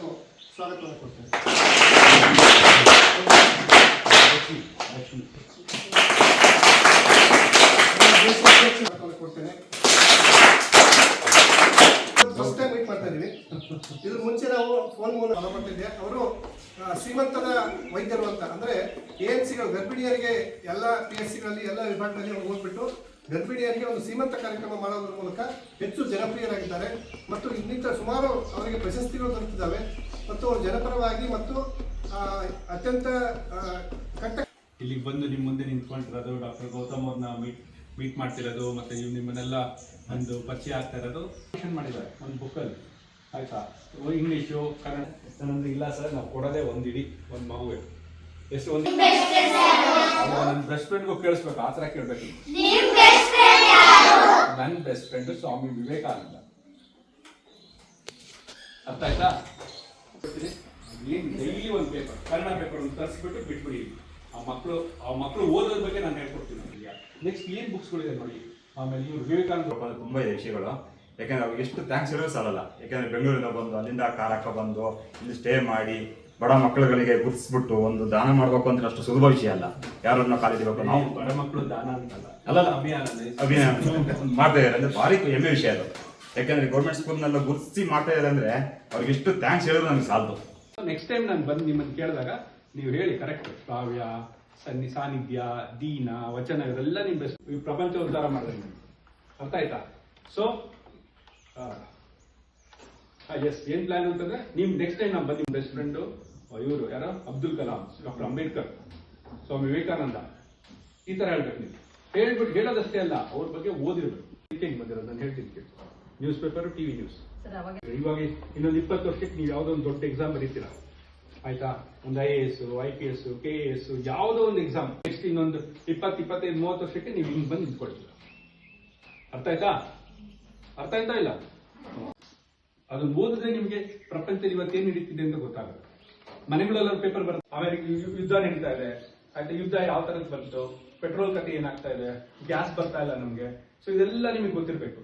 ನಾನು ಸ್ವಾಗತವನ್ನು ಕೊಡ್ತೇನೆ. ಫಸ್ಟ್ ಟೈಮ್ ಮೀಟ್ ಮಾಡ್ತಾ ಇದ್ದೀವಿ. ಇದ್ರ ಮುಂಚೆ ನಾವು ಫೋನ್ ಮೂಲಕ ಮಾಡ್ತಿದ್ದೆ. ಅವರು ಶ್ರೀಮಂತದ ವೈದ್ಯರು ಅಂತ, ಅಂದರೆ AMCಗಳು ಗರ್ಭಿಣಿಯರಿಗೆ ಎಲ್ಲ PSCಗಳಲ್ಲಿ ಎಲ್ಲ ವಿಭಾಗದಲ್ಲಿ ಅವರು ಹೋಗ್ಬಿಟ್ಟು ಗರ್ಭಿಣಿಯರಿಗೆ ಒಂದು ಶ್ರೀಮಂತ ಕಾರ್ಯಕ್ರಮ ಮಾಡೋದ್ರ ಮೂಲಕ ಹೆಚ್ಚು ಜನಪ್ರಿಯರಾಗಿದ್ದಾರೆ ಮತ್ತು ಇನ್ನಿತರ ಸುಮಾರು ಅವರಿಗೆ ಪ್ರಶಸ್ತಿಗಳು ದೊರೆತಿದ್ದಾವೆ ಮತ್ತು ಅವರು ಜನಪರವಾಗಿ ಮತ್ತು ಅತ್ಯಂತ ಇಲ್ಲಿಗೆ ಬಂದು ನಿಮ್ಮ ಮುಂದೆ ನಿಂತ್ಕೊಂಡಿರೋದು ಡಾಕ್ಟರ್ ಗೌತಮ್ ಅವ್ರನ್ನ ಮೀಟ್ ಮಾಡ್ತಿರೋದು ಮತ್ತು ನೀವು ನಿಮ್ಮನ್ನೆಲ್ಲ ಒಂದು ಪರಿಚಯ ಆಗ್ತಾ ಇರೋದು ಮಾಡಿದ್ದಾರೆ ಒಂದು ಬುಕ್ಕಲ್ಲಿ, ಆಯ್ತಾ? ಇಂಗ್ಲೀಷು ಕನ್ನಡ ಅಂದ್ರೆ ಇಲ್ಲ ಸರ್, ನಾವು ಕೊಡೋದೇ ಒಂದು ಇಡೀ ಒಂದು ಮಗುವೆ. ಎಷ್ಟು ಒಂದು ನನ್ನ ಬೆಸ್ಟ್ ಫ್ರೆಂಡ್ಗೂ ಕೇಳಿಸ್ಬೇಕು, ಆ ಥರ ಕೇಳಬೇಕು. ನನ್ನ ಬೆಸ್ಟ್ ಫ್ರೆಂಡ್ ಸ್ವಾಮಿ ವಿವೇಕಾನಂದ. ಅರ್ಥ ಆಯ್ತಾ? ಏನು ಡೈಲಿ ಒಂದು ಪೇಪರ್, ಕನ್ನಡ ಪೇಪರ್ ಒಂದು ತರಿಸ್ಬಿಟ್ಟು ಬಿಟ್ಬಿಡಿ. ಆ ಮಕ್ಕಳು ಓದೋದ್ರ ಬಗ್ಗೆ ನಾನು ಹೇಳ್ಕೊಡ್ತೀನಿ ನನಗೆ. ನೆಕ್ಸ್ಟ್ ಏನು ಬುಕ್ಸ್ಗಳಿದೆ ನೋಡಿ. ಆಮೇಲೆ ಇವ್ರು ವಿವೇಕಾನಂದ ತುಂಬ ಇದೆ ವಿಷಯಗಳು. ಯಾಕಂದ್ರೆ ಅವ್ರಿಗೆ ಎಷ್ಟು ಥ್ಯಾಂಕ್ಸ್ ಇರೋದು ಸಾಲಲ್ಲ. ಯಾಕಂದ್ರೆ ಬೆಂಗಳೂರಿಂದ ಬಂದು ಅಲ್ಲಿಂದ ಕಾರಕ್ಕೆ ಬಂದು ಇಲ್ಲಿ ಸ್ಟೇ ಮಾಡಿ ಬಡ ಮಕ್ಕಳುಗಳಿಗೆ ಗುರ್ತಿಸ್ಬಿಟ್ಟು ಒಂದು ದಾನ ಮಾಡ್ಬೇಕು ಅಂದ್ರೆ ಅಷ್ಟು ಸುಲಭ ವಿಷಯ ಅಲ್ಲ. ಯಾರನ್ನ ಕಾಲಿಡಬೇಕು ನಾವು ಬಡ ಮಕ್ಕಳು ದಾನ ಅಂತಲ್ಲ, ಅಲ್ಲಲ್ಲ ಅಭಿಯಾನ ಮಾಡ್ತಾ ಇದ್ದಾರೆ ಅಂದ್ರೆ ಭಾರಿ ಹೆಮ್ಮೆ ವಿಷಯ ಅದು. ಯಾಕಂದ್ರೆ ಗೌರ್ಮೆಂಟ್ ಸ್ಕೂಲ್ನೆಲ್ಲ ಗುರ್ತಿಸಿ ಮಾಡ್ತಾ ಇದ್ದಾರೆ ಅಂದ್ರೆ ಅವ್ರಿಗೆ ಎಷ್ಟು ಥ್ಯಾಂಕ್ಸ್ ಹೇಳಿದ್ರು ನಮ್ಗೆ ಸಾಲದು. ನೆಕ್ಸ್ಟ್ ಟೈಮ್ ನಾನು ಬಂದು ನಿಮ್ಮನ್ನು ಕೇಳಿದಾಗ ನೀವು ಹೇಳಿ ಕರೆಕ್ಟ್ ಕಾವ್ಯ, ಸಾನ್ನಿಧ್ಯ, ದೀನ, ವಚನ ಇವರೆಲ್ಲ ನಿಮ್ಮ ಬೆಸ್ಟ್ ಪ್ರಪಂಚ ಉದ್ಧಾರ ಮಾಡಿದ್ರೆ ನಿಮ್ಗೆ. ಅರ್ಥ ಆಯ್ತಾ? ಸೊ ಎಸ್, ಏನ್ ಪ್ಲಾನ್ ಅಂತಂದ್ರೆ ನಿಮ್ ನೆಕ್ಸ್ಟ್ ಟೈಮ್ ನಾನು ಬಂದು ನಿಮ್ಮ ಬೆಸ್ಟ್ ಫ್ರೆಂಡು ಇವರು ಯಾರೋ ಅಬ್ದುಲ್ ಕಲಾಂ, ಡಾಕ್ಟರ್ ಅಂಬೇಡ್ಕರ್, ಸ್ವಾಮಿ ವಿವೇಕಾನಂದ, ಈ ತರ ಹೇಳ್ಬೇಕು. ನೀವು ಹೇಳ್ಬಿಟ್ಟು ಹೇಳೋದಷ್ಟೇ ಅಲ್ಲ, ಅವ್ರ ಬಗ್ಗೆ ಓದಿರ್ಬೇಕು. ಹೆಂಗ್ ಬಂದಿರೋದು ನಾನು ಹೇಳ್ತೀನಿ. News paper, TV news. ಇವಾಗ ಇನ್ನೊಂದು 20 ವರ್ಷಕ್ಕೆ ನೀವು ಯಾವುದೋ ಒಂದು ದೊಡ್ಡ ಎಕ್ಸಾಮ್ ಬರೀತೀರಾ, ಆಯ್ತಾ? ಒಂದು IAS, IPS, KAS ಯಾವುದೋ ಒಂದು ಎಕ್ಸಾಮ್. ನೆಕ್ಸ್ಟ್ ಇನ್ನೊಂದು 20, 25, 30 ವರ್ಷಕ್ಕೆ ನೀವು ಹಿಂಗ್ ಬಂದು ನಿಂತ್ಕೊಳ್ತೀರ. ಅರ್ಥ ಆಯ್ತಾ? ಅರ್ಥ ಆಯ್ತಾ ಇಲ್ಲ? ಅದನ್ನ ಓದಿದ್ರೆ ನಿಮ್ಗೆ ಪ್ರಪಂಚದಲ್ಲಿ ಇವತ್ತೇನು ನಡೀತಿದೆ ಅಂತ ಗೊತ್ತಾಗುತ್ತೆ. ಮನೆಗಳೆಲ್ಲ ಪೇಪರ್ ಬರುತ್ತೆ. ಆಮೇಲೆ ಯುದ್ಧ ನಡೀತಾ ಇದೆ, ಆಯ್ತಾ? ಯುದ್ಧ ಯಾವ ತರದ್ ಬಂತು, ಪೆಟ್ರೋಲ್ ಕತೆ ಏನಾಗ್ತಾ ಇದೆ, ಗ್ಯಾಸ್ ಬರ್ತಾ ಇಲ್ಲ ನಮ್ಗೆ. ಸೊ ಇದೆಲ್ಲ ನಿಮಗೆ ಗೊತ್ತಿರ್ಬೇಕು.